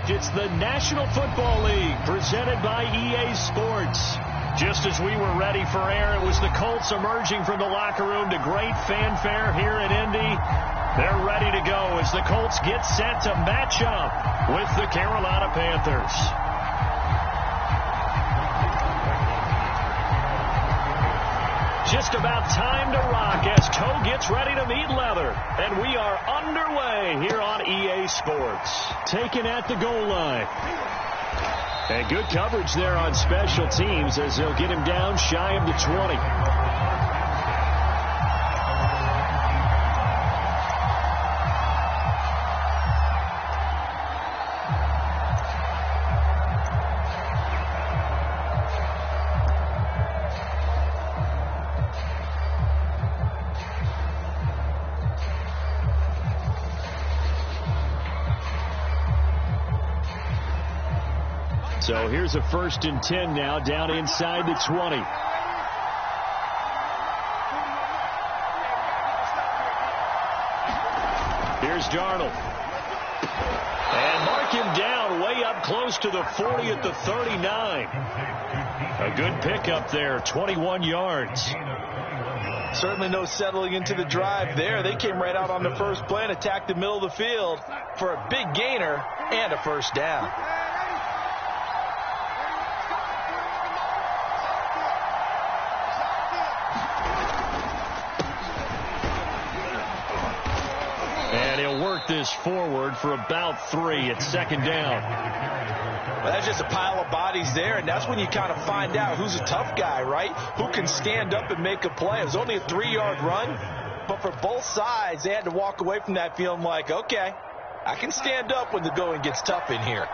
It's the National Football League presented by EA Sports. Just as we were ready for air, it was the Colts emerging from the locker room to great fanfare here in Indy. They're ready to go as the Colts get set to match up with the Carolina Panthers. Just about time to rock as toe gets ready to meet leather. And we are underway here on EA Sports. Taken at the goal line. And good coverage there on special teams as they'll get him down shy of the 20. So here's a 1st and 10 now, down inside the 20. Here's Darnold. And mark him down way up close to the 40 at the 39. A good pickup there, 21 yards. Certainly no settling into the drive there. They came right out on the first play and attacked the middle of the field for a big gainer and a first down. Work this forward for about 3 at 2nd down. Well, that's just a pile of bodies there, and that's when you kind of find out who's a tough guy, right? Who can stand up and make a play. It was only a 3-yard run, but for both sides, they had to walk away from that feeling like, okay, I can stand up when the going gets tough in here.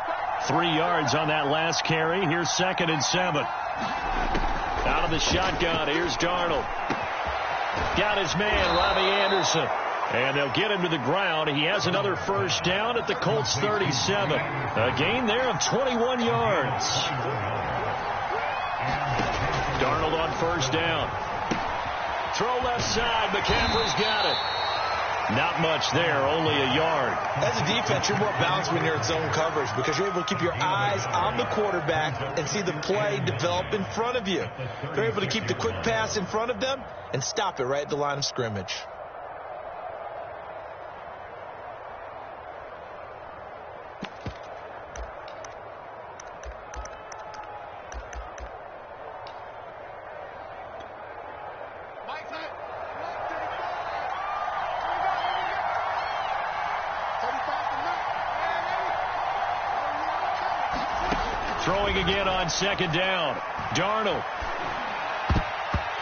3 yards on that last carry. Here's 2nd and 7. Out of the shotgun, here's Darnold. Got his man, Robbie Anderson. And they'll get him to the ground. He has another first down at the Colts 37. A gain there of 21 yards. Darnold on first down. Throw left side. McCaffrey's got it. Not much there, only a yard. As a defense, you're more balanced when you're in zone coverage because you're able to keep your eyes on the quarterback and see the play develop in front of you. You're able to keep the quick pass in front of them and stop it right at the line of scrimmage. Throwing again on 2nd down. Darnold.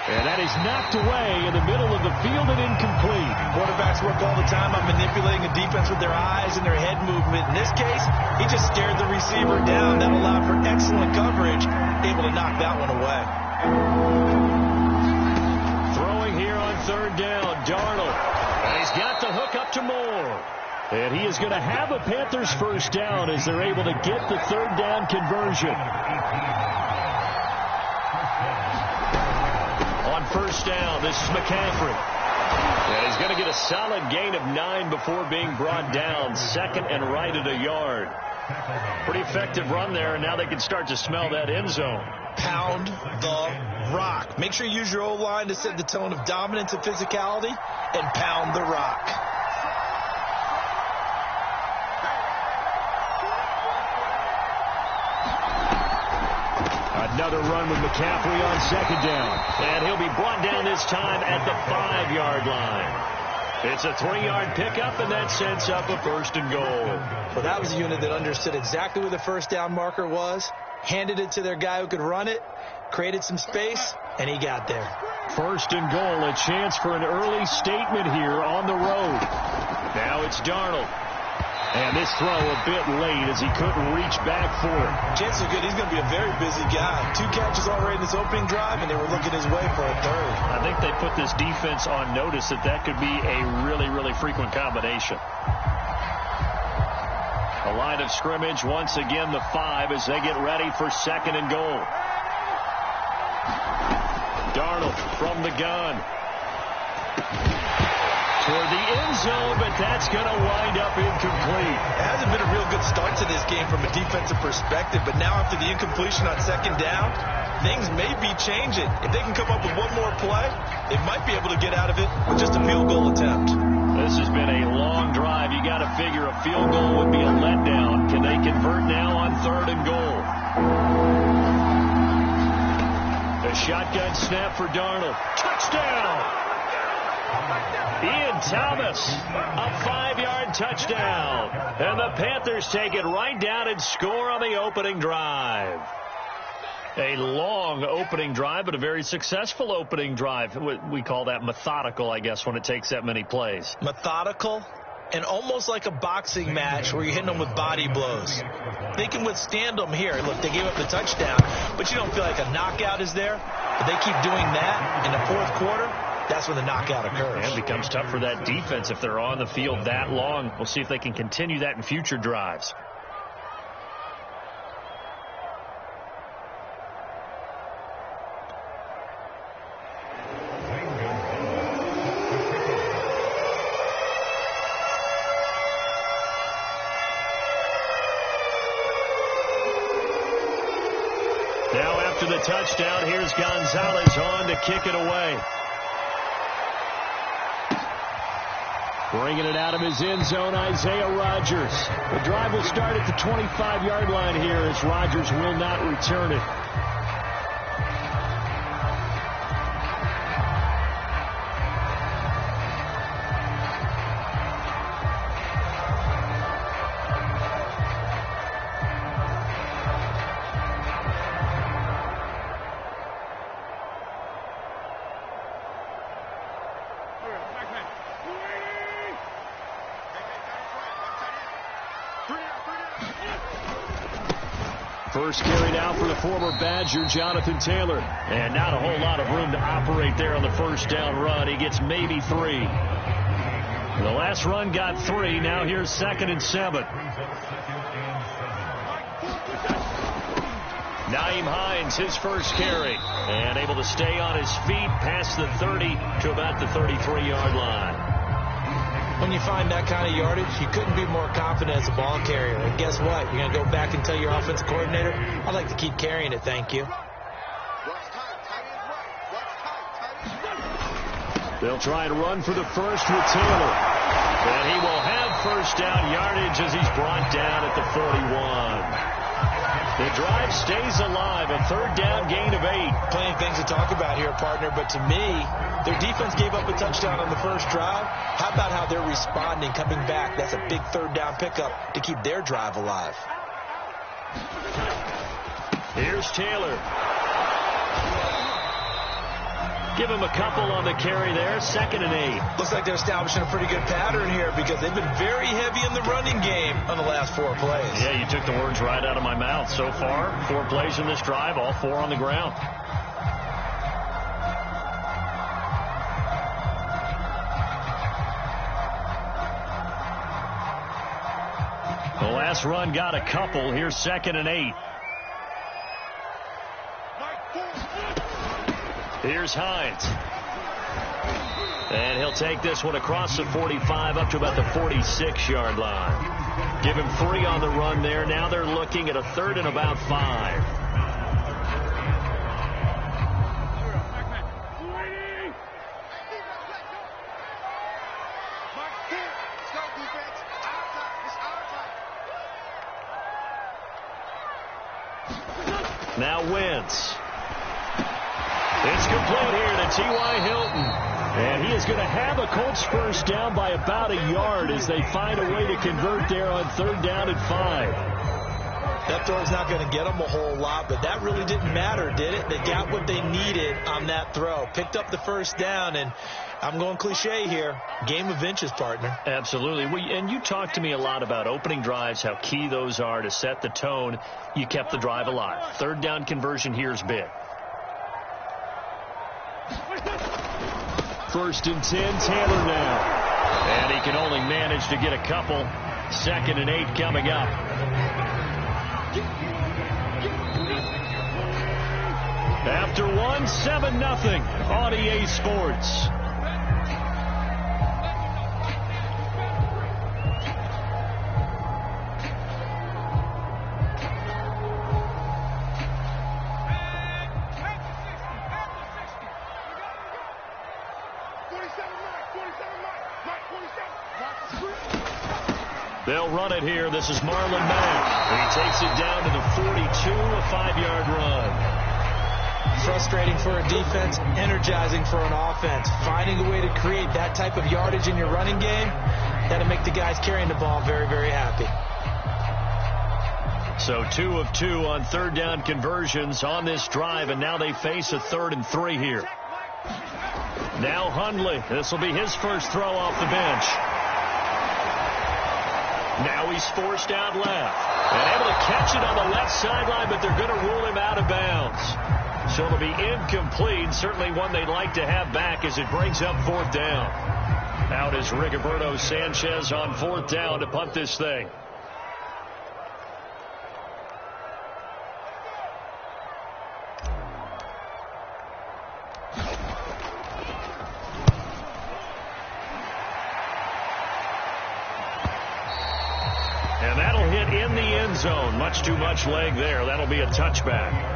And that is knocked away in the middle of the field and incomplete. Quarterbacks work all the time on manipulating a defense with their eyes and their head movement. In this case, he just stared the receiver down. That allowed for excellent coverage, able to knock that one away. Throwing here on 3rd down. Darnold. And he's got the hook up to Moore. And he is going to have a Panthers first down as they're able to get the 3rd down conversion. On first down, this is McCaffrey. And he's going to get a solid gain of 9 before being brought down. 2nd and right at a yard. Pretty effective run there, and now they can start to smell that end zone. Pound the rock. Make sure you use your O-line to set the tone of dominance and physicality, and pound the rock. Another run with McCaffrey on 2nd down. And he'll be brought down this time at the 5-yard line. It's a 3-yard pickup, and that sets up a 1st and goal. Well, that was a unit that understood exactly where the first down marker was, handed it to their guy who could run it, created some space, and he got there. 1st and goal, a chance for an early statement here on the road. Now it's Darnold. And this throw a bit late as he couldn't reach back for it. Chances are good he's going to be a very busy guy. 2 catches already in his opening drive, and they were looking his way for a 3rd. I think they put this defense on notice that could be a really, really frequent combination. A line of scrimmage, once again the 5 as they get ready for 2nd and goal. Darnold from the gun. toward the end zone, but that's going to wind up incomplete. It hasn't been a real good start to this game from a defensive perspective, but now after the incompletion on second down, things may be changing. If they can come up with one more play, they might be able to get out of it with just a field goal attempt. This has been a long drive. You got to figure a field goal would be a letdown. Can they convert now on 3rd and goal? The shotgun snap for Darnold. Touchdown! Ian Thomas, a 5-yard touchdown. And the Panthers take it right down and score on the opening drive. A long opening drive, but a very successful opening drive. We call that methodical, I guess, when it takes that many plays. Methodical and almost like a boxing match where you're hitting them with body blows. They can withstand them here. Look, they gave up the touchdown, but you don't feel like a knockout is there. But they keep doing that in the 4th quarter. That's when the knockout occurs. And it becomes tough for that defense if they're on the field that long. We'll see if they can continue that in future drives. Now after the touchdown, here's Gonzalez on to kick it away. Bringing it out of his end zone, Isaiah Rodgers. The drive will start at the 25-yard line here as Rodgers will not return it. First carried out for the former Badger, Jonathan Taylor. And not a whole lot of room to operate there on the first down run. He gets maybe 3. The last run got 3. Now here's 2nd and 7. Nyheim Hines, his first carry. And able to stay on his feet past the 30 to about the 33-yard line. When you find that kind of yardage, you couldn't be more confident as a ball carrier. And guess what? You're going to go back and tell your offensive coordinator, I'd like to keep carrying it, thank you. They'll try and run for the first with Taylor. And he will have first down yardage as he's brought down at the 41. The drive stays alive. A 3rd down gain of 8. Plenty of things to talk about here, partner, but to me, their defense gave up a touchdown on the first drive. How about how they're responding, coming back? That's a big 3rd down pickup to keep their drive alive. Here's Taylor. Give him a couple on the carry there. 2nd and 8. Looks like they're establishing a pretty good pattern here because they've been very heavy in the running game on the last 4 plays. Yeah, you took the words right out of my mouth. So far, 4 plays in this drive, all 4 on the ground. The last run got a couple. Here's 2nd and 8. Here's Hines. And he'll take this one across the 45 up to about the 46-yard line. Give him 3 on the run there. Now they're looking at a 3rd and about 5. Now Wentz. It's complete here to T.Y. Hilton. And he is going to have a Colts first down by about a yard as they find a way to convert there on 3rd down and 5. That throw's not going to get them a whole lot, but that really didn't matter, did it? They got what they needed on that throw. Picked up the first down, and I'm going cliche here. Game of inches, partner. Absolutely. And you talked to me a lot about opening drives, how key those are to set the tone. You kept the drive alive. 3rd down conversion here is big. 1st and 10, Taylor now. And he can only manage to get a couple. 2nd and 8 coming up. After 1, 7-0 on EA Sports. They'll run it here. This is Marlon Mack. He takes it down to the 42, a 5-yard run. Frustrating for a defense, energizing for an offense. Finding a way to create that type of yardage in your running game, that'll make the guys carrying the ball very, very happy. So 2 of 2 on third down conversions on this drive, and now they face a 3rd and 3 here. Now Hundley. This will be his first throw off the bench. Now he's forced out left. And able to catch it on the left sideline, but they're going to rule him out of bounds. So it'll be incomplete. Certainly one they'd like to have back as it brings up 4th down. Out is Rigoberto Sanchez on 4th down to punt this thing. And that'll hit in the end zone. Much too much leg there. That'll be a touchback.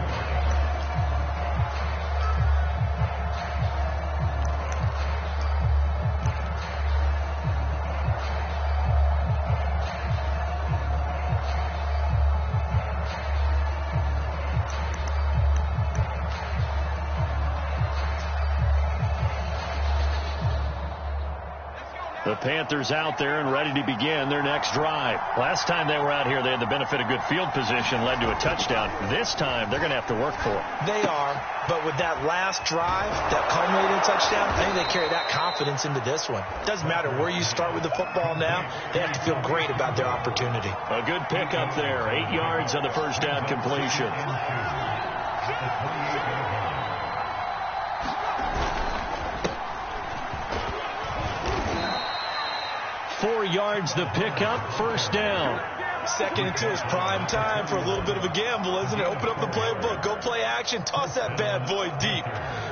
The Panthers out there and ready to begin their next drive. Last time they were out here, they had the benefit of good field position, led to a touchdown. This time, they're going to have to work for it. They are, but with that last drive, that culminating touchdown, I think they carry that confidence into this one. Doesn't matter where you start with the football now, they have to feel great about their opportunity. A good pickup there, 8 yards on the first down completion. 4 yards the pickup, first down. 2nd and 2 is prime time for a little bit of a gamble, isn't it? Open up the playbook, go play action, toss that bad boy deep.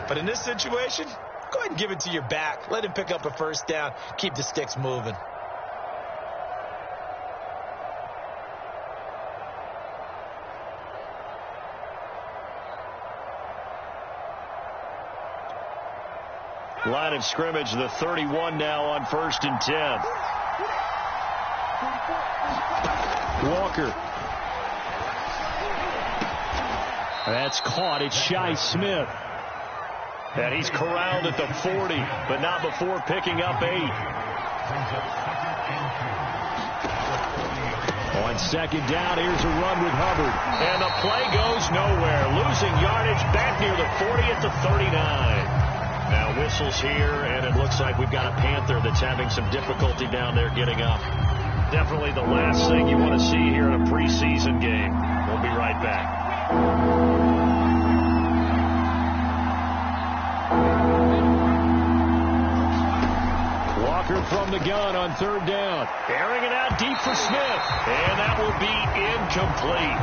But in this situation, go ahead and give it to your back. Let him pick up a first down, keep the sticks moving. Line of scrimmage, the 31 now on 1st and 10. Walker. That's caught. It's Shi Smith. And he's corralled at the 40, but not before picking up 8. On 2nd down, here's a run with Hubbard. And the play goes nowhere. Losing yardage back near the 40 at the 39. Now whistles here, and it looks like we've got a Panther that's having some difficulty down there getting up. Definitely the last thing you want to see here in a preseason game. We'll be right back. Walker from the gun on 3rd down. Airing it out deep for Smith. And that will be incomplete.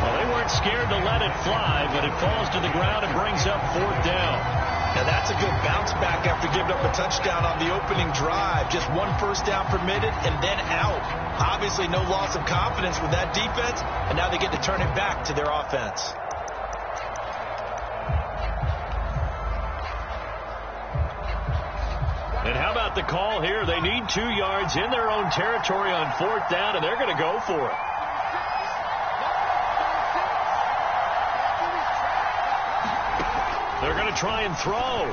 Well, they weren't scared to let it fly, but it falls to the ground and brings up 4th down. Now that's a good bounce back after giving up a touchdown on the opening drive. Just 1 first down permitted and then out. Obviously no loss of confidence with that defense, and now they get to turn it back to their offense. And how about the call here? They need 2 yards in their own territory on 4th down, and they're going to go for it. They're going to try and throw.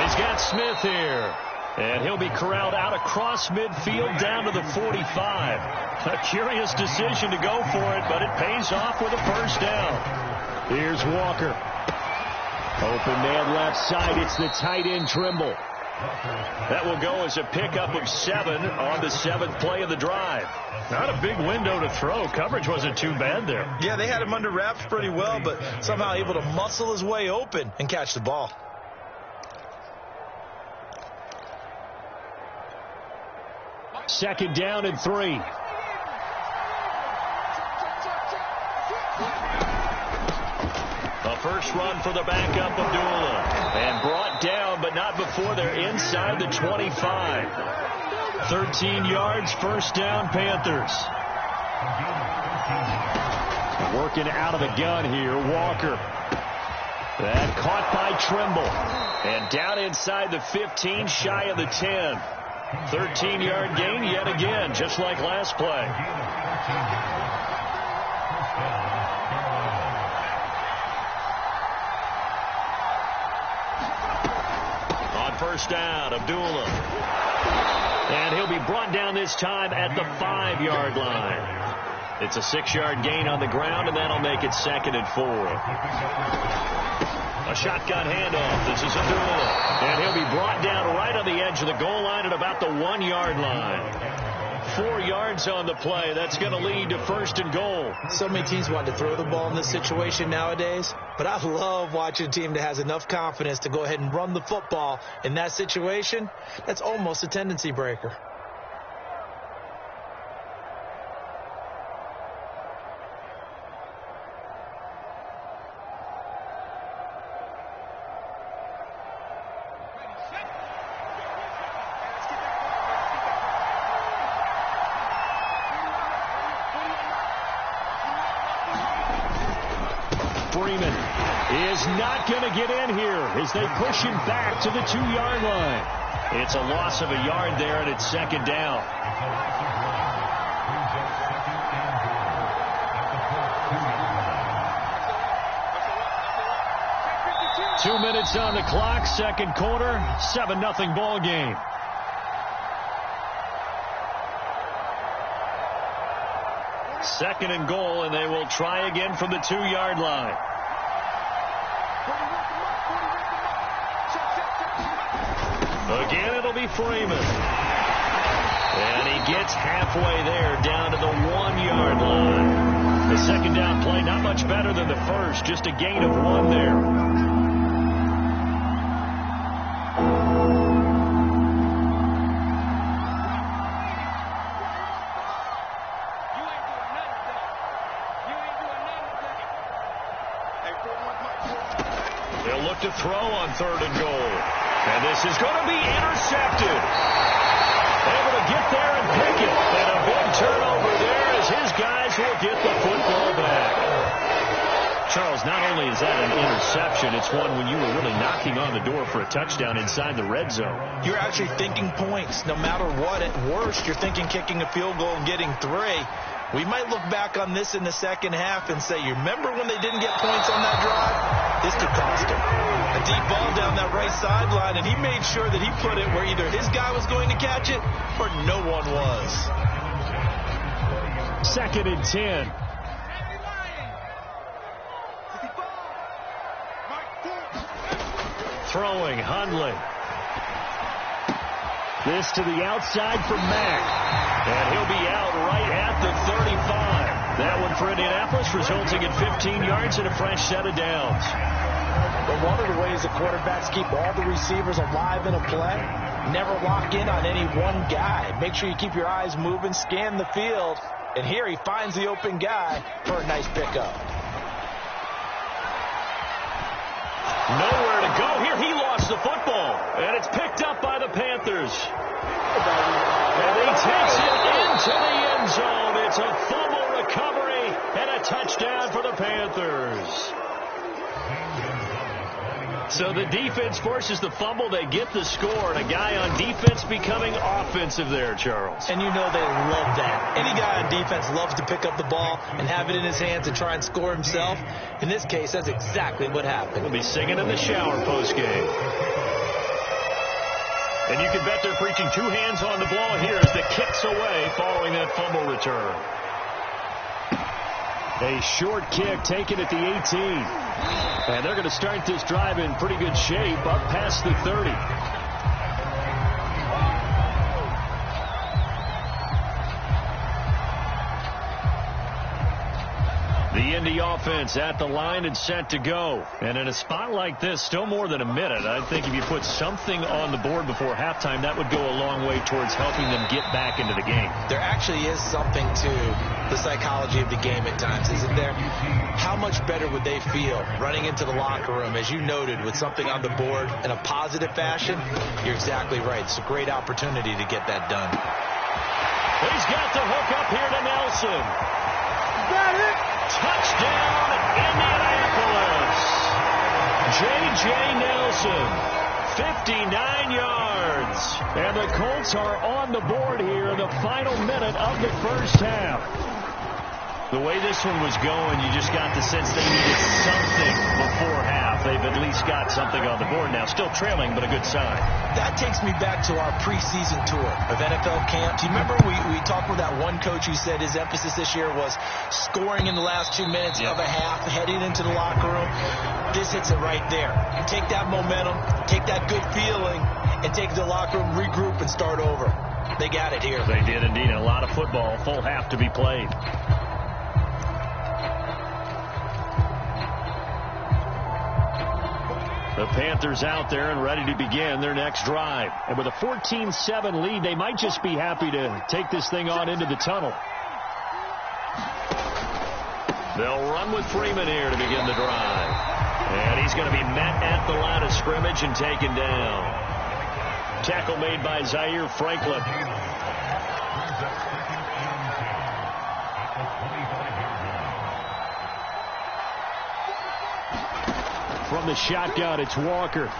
He's got Smith here. And he'll be corralled out across midfield down to the 45. A curious decision to go for it, but it pays off with a first down. Here's Walker. Open man left side. It's the tight end Trimble. That will go as a pickup of 7 on the 7th play of the drive. Not a big window to throw. Coverage wasn't too bad there. Yeah, they had him under wraps pretty well, but somehow able to muscle his way open and catch the ball. Second down and 3. A first run for the backup Abdullah. And brought down, but not before they're inside the 25. 13 yards, first down, Panthers. Working out of the gun here, Walker. That caught by Trimble. And down inside the 15, shy of the 10. 13-yard gain yet again, just like last play. On first down, Abdullah. And he'll be brought down this time at the 5-yard line. It's a 6-yard gain on the ground, and that'll make it 2nd and 4. A shotgun handoff. This is Abdullah. And he'll be brought down right on the edge of the goal line at about the 1-yard line. 4 yards on the play. That's going to lead to 1st and goal. So many teams want to throw the ball in this situation nowadays, but I love watching a team that has enough confidence to go ahead and run the football in that situation. That's almost a tendency breaker. Freeman is not going to get in here as they push him back to the 2-yard line. It's a loss of a yard there, and it's 2nd down. Two minutes on the clock, 2nd quarter, 7-0 ball game. Second and goal, and they will try again from the 2-yard line. Again, it'll be Freeman. And he gets halfway there, down to the 1-yard line. The 2nd down play, not much better than the first, just a gain of 1 there. To throw on 3rd and goal. And this is going to be intercepted. Able to get there and pick it. And a big turnover there as his guys will get the football back. Charles, not only is that an interception, it's one when you were really knocking on the door for a touchdown inside the red zone. You're actually thinking points. No matter what, at worst, you're thinking kicking a field goal and getting 3. We might look back on this in the second half and say, you remember when they didn't get points on that drive? This could cost him. A deep ball down that right sideline, and he made sure that he put it where either his guy was going to catch it or no one was. 2nd and 10. Throwing, Hundley. This to the outside for Mack. And he'll be out right at the 35. That one for Indianapolis, resulting in 15 yards and a fresh set of downs. But one of the ways the quarterbacks keep all the receivers alive in a play, never lock in on any one guy. Make sure you keep your eyes moving, scan the field. And here he finds the open guy for a nice pickup. Nowhere to go. Here he lost the football. And it's picked up by the Panthers. And he takes it into the end zone. It's a fumble recovery and a touchdown for the Panthers. So the defense forces the fumble. They get the score. And a guy on defense becoming offensive there, Charles. And you know they love that. Any guy on defense loves to pick up the ball and have it in his hands and try and score himself. In this case, that's exactly what happened. We'll be singing in the shower postgame. And you can bet they're preaching 2 hands on the ball here as the kick's away following that fumble return. A short kick taken at the 18. And they're going to start this drive in pretty good shape up past the 30. The Indy offense at the line and set to go. And in a spot like this, still more than a minute, I think if you put something on the board before halftime, that would go a long way towards helping them get back into the game. There actually is something to the psychology of the game at times, isn't there? How much better would they feel running into the locker room, as you noted, with something on the board in a positive fashion? You're exactly right. It's a great opportunity to get that done. He's got the hook up here to Nelson. Got it. Touchdown, Indianapolis. J.J. Nelson, 59 yards. And the Colts are on the board here in the final minute of the first half. The way this one was going, you just got the sense they needed something before half. They've at least got something on the board now. Still trailing, but a good sign. That takes me back to our preseason tour of NFL camp. Do you remember we talked with that one coach who said his emphasis this year was scoring in the last 2 minutes of a half, heading into the locker room? This hits it right there. Take that momentum, take that good feeling, and take the locker room, regroup, and start over. They got it here. They did indeed. A lot of football, full half to be played. The Panthers out there and ready to begin their next drive. And with a 14-7 lead, they might just be happy to take this thing on into the tunnel. They'll run with Freeman here to begin the drive. And he's going to be met at the line of scrimmage and taken down. Tackle made by Zaire Franklin. From the shotgun, it's Walker.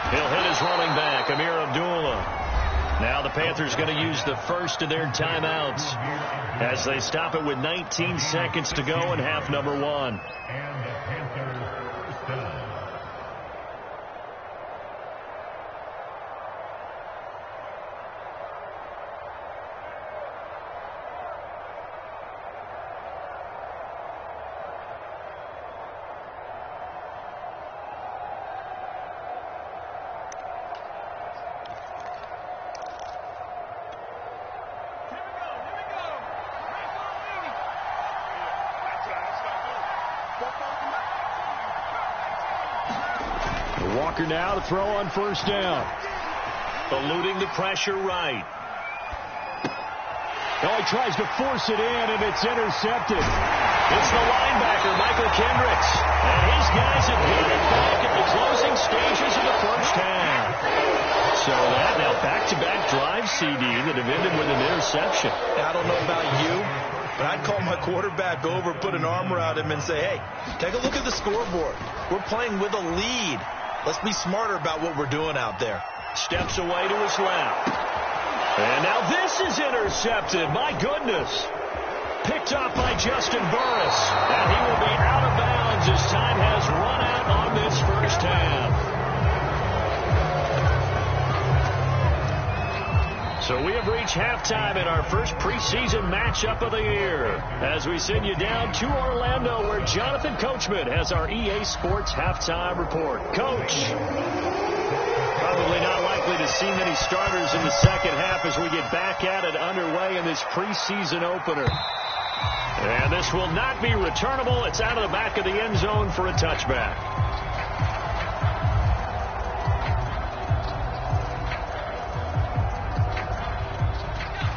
He'll hit his running back, Amir Abdullah. Now the Panthers going to use the first of their timeouts as they stop it with 19 seconds to go in half number one. Walker now to throw on first down. Eluding the pressure right. Oh, he tries to force it in, and it's intercepted. It's the linebacker, Michael Kendricks. And his guys have got it back at the closing stages of the first half. So that now back-to-back drive CD that have ended with an interception. I don't know about you, but I'd call my quarterback over, put an arm around him, and say, hey, take a look at the scoreboard. We're playing with a lead. Let's be smarter about what we're doing out there. Steps away to his left. And now this is intercepted. My goodness. Picked off by Justin Burris. And he will be out of bounds as time has run out on this first half. So we have reached halftime in our first preseason matchup of the year as we send you down to Orlando where Jonathan Coachman has our EA Sports halftime report. Coach, probably not likely to see many starters in the second half as we get back at it underway in this preseason opener. And this will not be returnable. It's out of the back of the end zone for a touchback.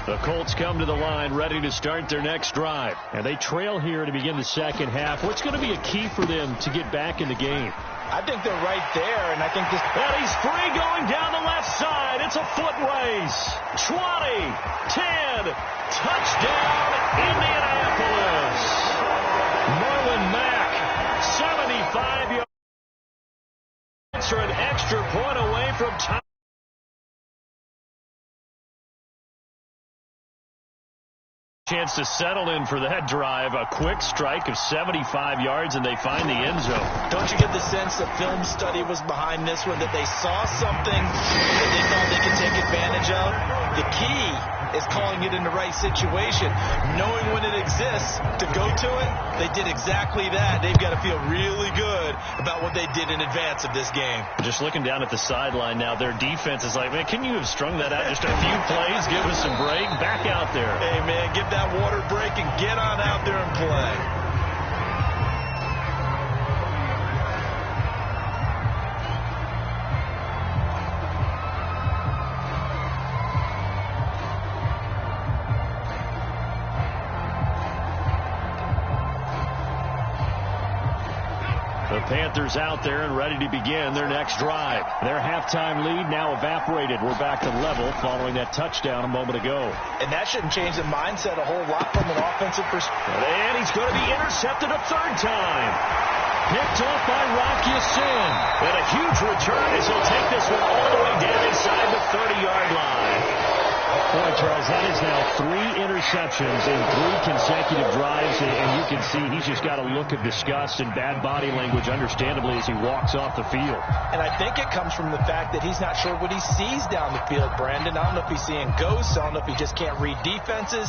The Colts come to the line ready to start their next drive. And they trail here to begin the second half. What's going to be a key for them to get back in the game? I think they're right there, and I think this... And he's free going down the left side. It's a foot race. 20, 10, touchdown, Indianapolis. Marlon Mack, 75 yards for an extra point away from time. Chance to settle in for that drive. A quick strike of 75 yards, and they find the end zone. Don't you get the sense that film study was behind this one, that they saw something that they thought they could take advantage of? The key is calling it in the right situation, knowing when it exists to go to it. They did exactly that. They've got to feel really good about what they did in advance of this game. Just looking down at the sideline now, their defense is like, man, can you have strung that out just a few plays? Give us some break. Back out there. Hey, man, give that water break and get on out there and play. The Panthers out there and ready to begin their next drive. Their halftime lead now evaporated. We're back to level following that touchdown a moment ago. And that shouldn't change the mindset a whole lot from an offensive perspective. And he's going to be intercepted a third time. Picked off by Rocky Sin. And a huge return as he'll take this one all the way down inside the 30-yard line. Boy, Charles, that is now 3 interceptions in 3 consecutive drives, and you can see he's just got a look of disgust and bad body language, understandably, as he walks off the field. And I think it comes from the fact that he's not sure what he sees down the field, Brandon. I don't know if he's seeing ghosts. I don't know if he just can't read defenses.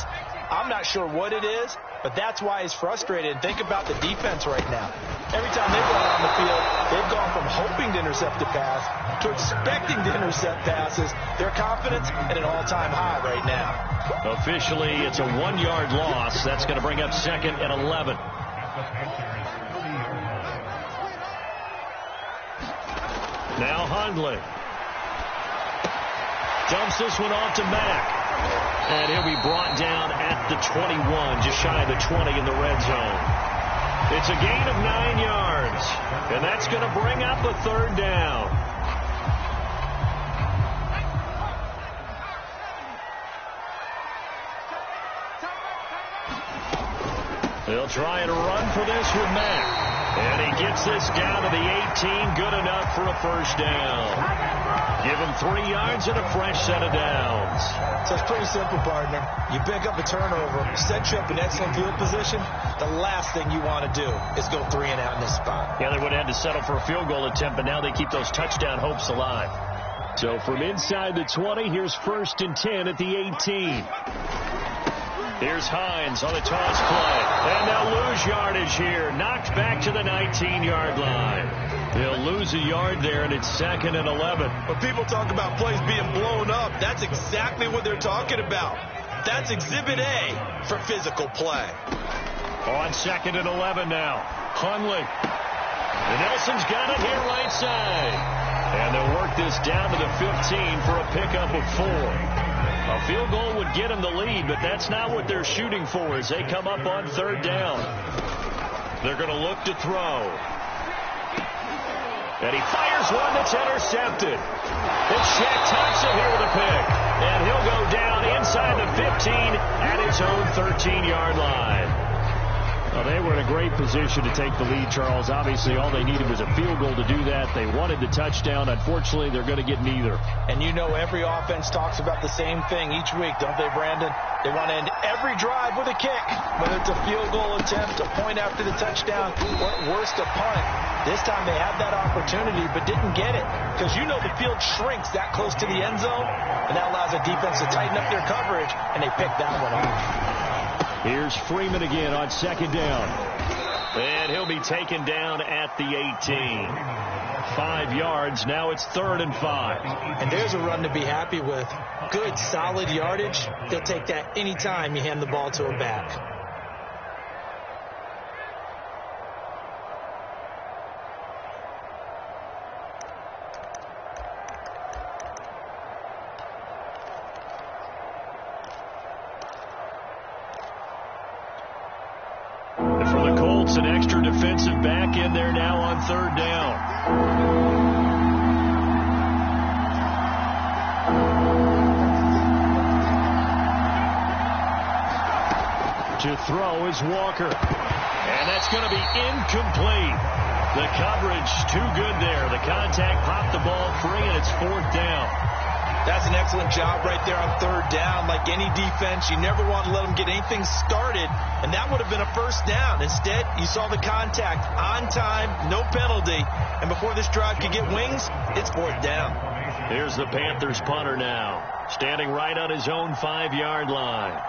I'm not sure what it is, but that's why he's frustrated. And think about the defense right now. Every time they've gone on the field, they've gone from hoping to intercept a pass to expecting to intercept passes. Their confidence at an all-time high right now. Officially, it's a 1-yard loss. That's going to bring up 2nd and 11. Now Hundley. Dumps this one off to Mack. And he'll be brought down at the 21, just shy of the 20 in the red zone. It's a gain of 9 yards, and that's going to bring up a 3rd down. They'll try and run for this with Mack. And he gets this down to the 18, good enough for a 1st down. Give him 3 yards and a fresh set of downs. So it's pretty simple, partner. You pick up a turnover, set you up in excellent field position. The last thing you want to do is go 3 and out in this spot. Yeah, they would have had to settle for a field goal attempt, but now they keep those touchdown hopes alive. So from inside the 20, here's 1st and 10 at the 18. Here's Hines on the toss play. And they'll lose yardage here. Knocked back to the 19-yard line. They'll lose a yard there, and it's 2nd and 11. When people talk about plays being blown up, that's exactly what they're talking about. That's Exhibit A for physical play. On 2nd and 11 now. Hundley. And Nelson's got it here right side. And they'll work this down to the 15 for a pickup of 4. A field goal would get them the lead, but that's not what they're shooting for as they come up on 3rd down. They're going to look to throw. And he fires one that's intercepted. It's Shaq Thompson here with a pick. And he'll go down inside the 15 at his own 13-yard line. Well, they were in a great position to take the lead, Charles. Obviously, all they needed was a field goal to do that. They wanted the touchdown. Unfortunately, they're going to get neither. And you know every offense talks about the same thing each week, don't they, Brandon? They want to end every drive with a kick, whether it's a field goal attempt, a point after the touchdown, or at worst, a punt. This time they had that opportunity but didn't get it because you know the field shrinks that close to the end zone, and that allows the defense to tighten up their coverage, and they picked that one off. Here's Freeman again on 2nd down. And he'll be taken down at the 18. 5 yards. Now it's 3rd and 5. And there's a run to be happy with. Good, solid yardage. They'll take that anytime you hand the ball to a back. An extra defensive back in there now on 3rd down. To throw is Walker. And that's going to be incomplete. The coverage too good there. The contact popped the ball free, and it's 4th down. That's an excellent job right there on 3rd down. Like any defense, you never want to let them get anything started, and that would have been a 1st down. Instead, you saw the contact on time, no penalty, and before this drive could get wings, it's 4th down. Here's the Panthers punter now, standing right on his own 5-yard line.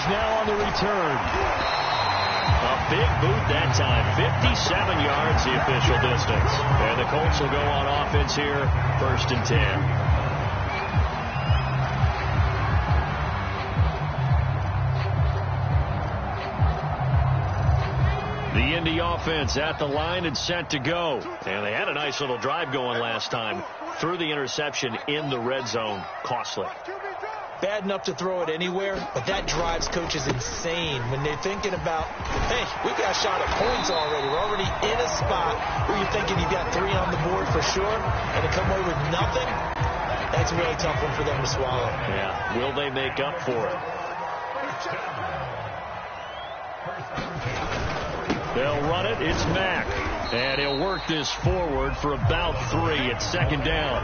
Now on the return. A big boot that time. 57 yards the official distance. And the Colts will go on offense here. 1st and 10. The Indy offense at the line and set to go. And they had a nice little drive going last time. Threw the interception in the red zone. Costly. bad enough to throw it anywhere, but that drives coaches insane when they're thinking about, hey, we've got a shot at points already. We're already in a spot where you're thinking you got 3 on the board for sure, and to come away with nothing, that's a really tough one for them to swallow. Yeah, will they make up for it? They'll run it. It's Mack. And he'll work this forward for about 3. It's second down.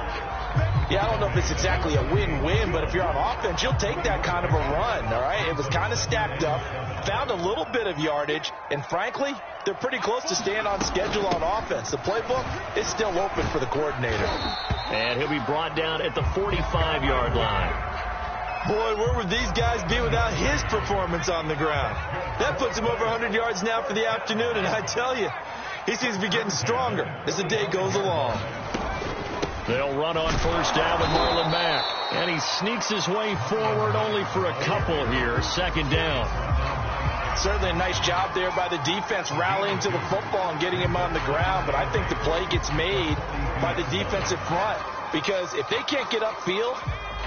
Yeah, I don't know if it's exactly a win-win, but if you're on offense, you'll take that kind of a run, all right? It was kind of stacked up, found a little bit of yardage, and frankly, they're pretty close to staying on schedule on offense. The playbook is still open for the coordinator. And he'll be brought down at the 45-yard line. Boy, where would these guys be without his performance on the ground? That puts him over 100 yards now for the afternoon, and I tell you, he seems to be getting stronger as the day goes along. They'll run on first down with Marlon Mack. And he sneaks his way forward only for a couple here. Second down. Certainly a nice job there by the defense rallying to the football and getting him on the ground. But I think the play gets made by the defensive front. Because if they can't get upfield,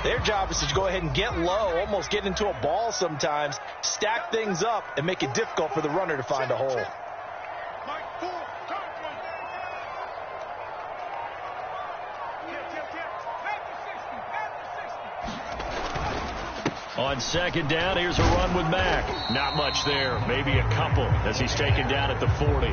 their job is to go ahead and get low, almost get into a ball sometimes, stack things up, and make it difficult for the runner to find a hole. On second down, here's a run with Mack. Not much there, maybe a couple as he's taken down at the 40.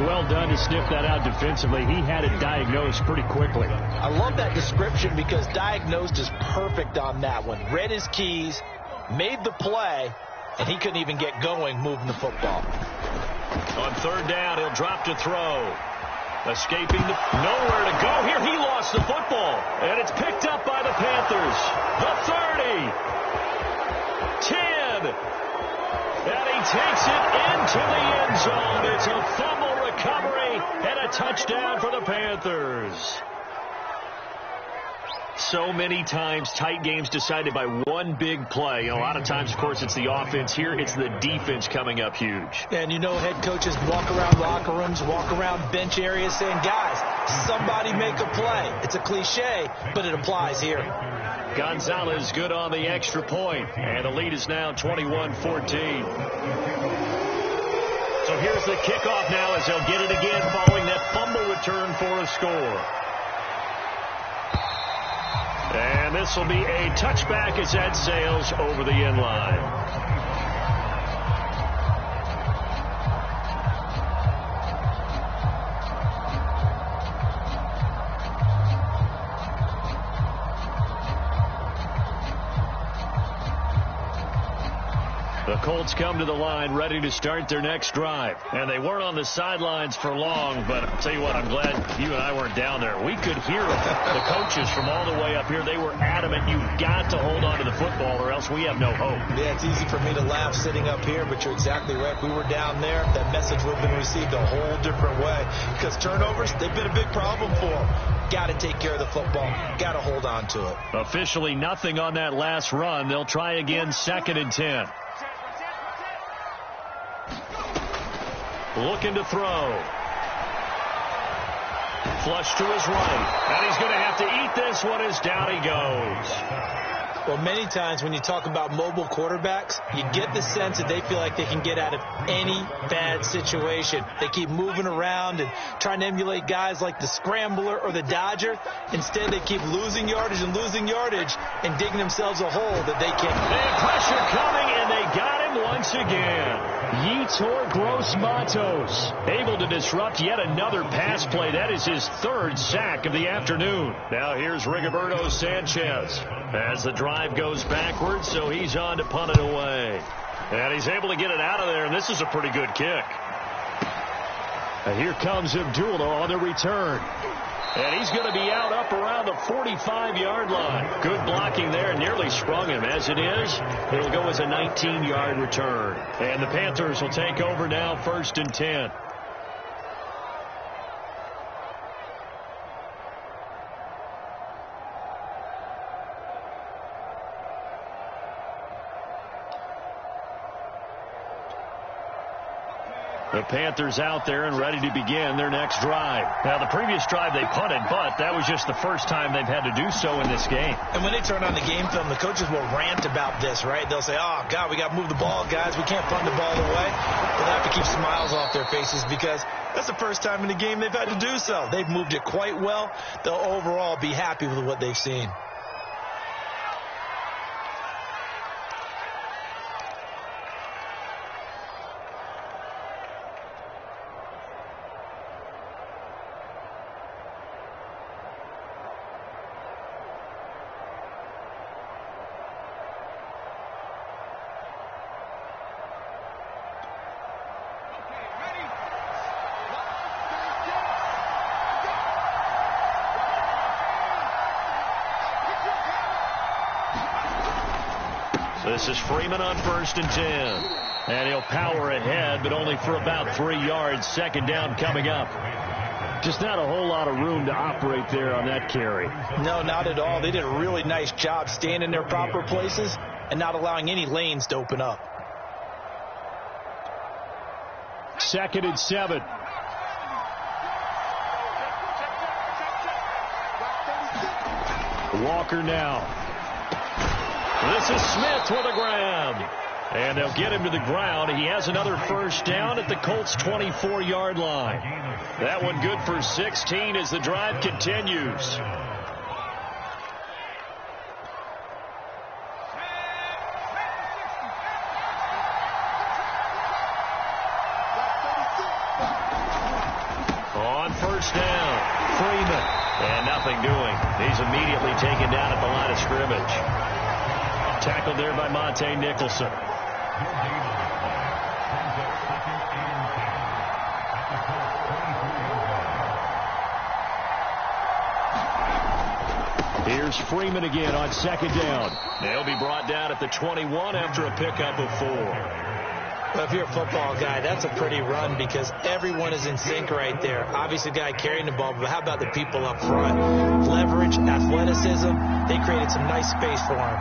Well done to sniff that out defensively. He had it diagnosed pretty quickly. I love that description because diagnosed is perfect on that one. Read his keys, made the play, and he couldn't even get going moving the football. On third down, he'll drop to throw. Escaping nowhere to go here. He lost the football, and it's picked up by the Panthers. The 30. 10. And he takes it into the end zone. It's a fumble recovery and a touchdown for the Panthers. So many times, tight games decided by one big play. A lot of times, of course, it's the offense. Here, it's the defense coming up huge. And you know, head coaches walk around locker rooms, walk around bench areas saying, guys, somebody make a play. It's a cliche, but it applies here. Gonzalez good on the extra point, and the lead is now 21-14. So here's the kickoff now as they'll get it again following that fumble return for a score. And this will be a touchback as that sails over the end line. The Colts come to the line ready to start their next drive. And they weren't on the sidelines for long, but I'll tell you what, I'm glad you and I weren't down there. We could hear the coaches from all the way up here. They were adamant, you've got to hold on to the football or else we have no hope. Yeah, it's easy for me to laugh sitting up here, but you're exactly right. If we were down there, that message would have been received a whole different way. Because turnovers, they've been a big problem for them. Got to take care of the football. Got to hold on to it. Officially nothing on that last run. They'll try again, 2nd and 10. Looking to throw. Flush to his right. And he's going to have to eat this one as down he goes. Well, many times when you talk about mobile quarterbacks, you get the sense that they feel like they can get out of any bad situation. They keep moving around and trying to emulate guys like the Scrambler or the Dodger. Instead, they keep losing yardage and digging themselves a hole that they can't. They have pressure coming, and they got him once again. Yetur Gross-Matos able to disrupt yet another pass play. That is his 3rd sack of the afternoon. Now here's Rigoberto Sanchez as the drive goes backwards, so he's on to punt it away. And he's able to get it out of there, and this is a pretty good kick. And here comes Abdullah on the return. And he's going to be out up around the 45-yard line. Good blocking there, nearly sprung him. As it is, it'll go as a 19-yard return. And the Panthers will take over now, 1st and 10. The Panthers out there and ready to begin their next drive. Now, the previous drive they punted, but that was just the first time they've had to do so in this game. And when they turn on the game film, the coaches will rant about this, right? They'll say, oh, God, we got to move the ball, guys. We can't punt the ball away. But they have to keep smiles off their faces because that's the first time in the game they've had to do so. They've moved it quite well. They'll overall be happy with what they've seen. This is Freeman on 1st and 10. And he'll power ahead, but only for about 3 yards. Second down coming up. Just not a whole lot of room to operate there on that carry. No, not at all. They did a really nice job staying in their proper places and not allowing any lanes to open up. 2nd and 7. Walker now. This is Smith with a grab. And they'll get him to the ground. He has another first down at the Colts' 24-yard line. That one good for 16 as the drive continues. On first down, Freeman. And nothing doing. He's immediately taken down at the line of scrimmage. Tackled there by Monte Nicholson. Here's Freeman again on 2nd down. They'll be brought down at the 21 after a pickup of 4. Well, if you're a football guy, that's a pretty run because everyone is in sync right there. Obviously, the guy carrying the ball, but how about the people up front? Leverage, athleticism. They created some nice space for him.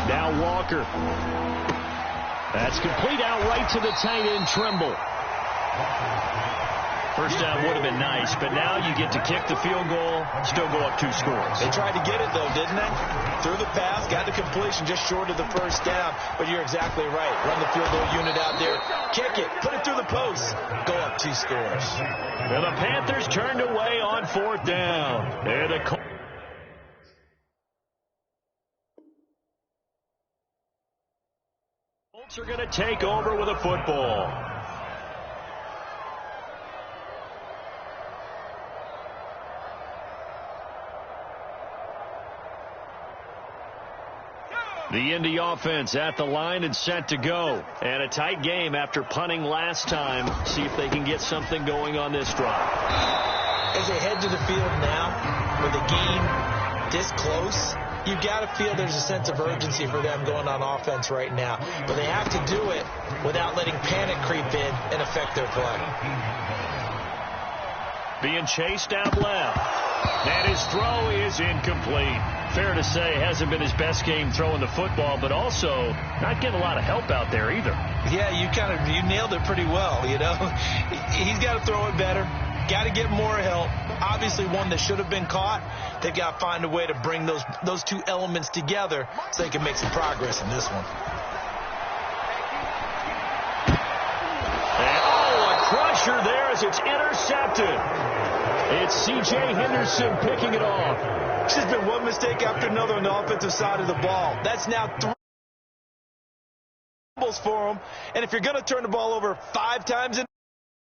Now Walker. That's complete out right to the tight end, Trimble. First down would have been nice, but now you get to kick the field goal, still go up 2 scores. They tried to get it, though, didn't they? Threw the pass, got the completion just short of the first down, but you're exactly right. Run the field goal unit out there, kick it, put it through the post, go up 2 scores. Well, the Panthers turned away on 4th down. They're the Colts are going to take over with a football. The Indy offense at the line and set to go. And a tight game after punting last time. See if they can get something going on this drive. As they head to the field now, with the game this close, you've got to feel there's a sense of urgency for them going on offense right now. But they have to do it without letting panic creep in and affect their play. Being chased out left. And his throw is incomplete. Fair to say, hasn't been his best game throwing the football, but also not getting a lot of help out there either. Yeah, you nailed it pretty well, you know. He's got to throw it better. Got to get more help. Obviously one that should have been caught. They've got to find a way to bring those 2 elements together so they can make some progress in this one. And, a crusher there as it's intercepted. It's C.J. Henderson picking it off. It's just been one mistake after another on the offensive side of the ball. That's now 3 fumbles for him. And if you're going to turn the ball over 5 times in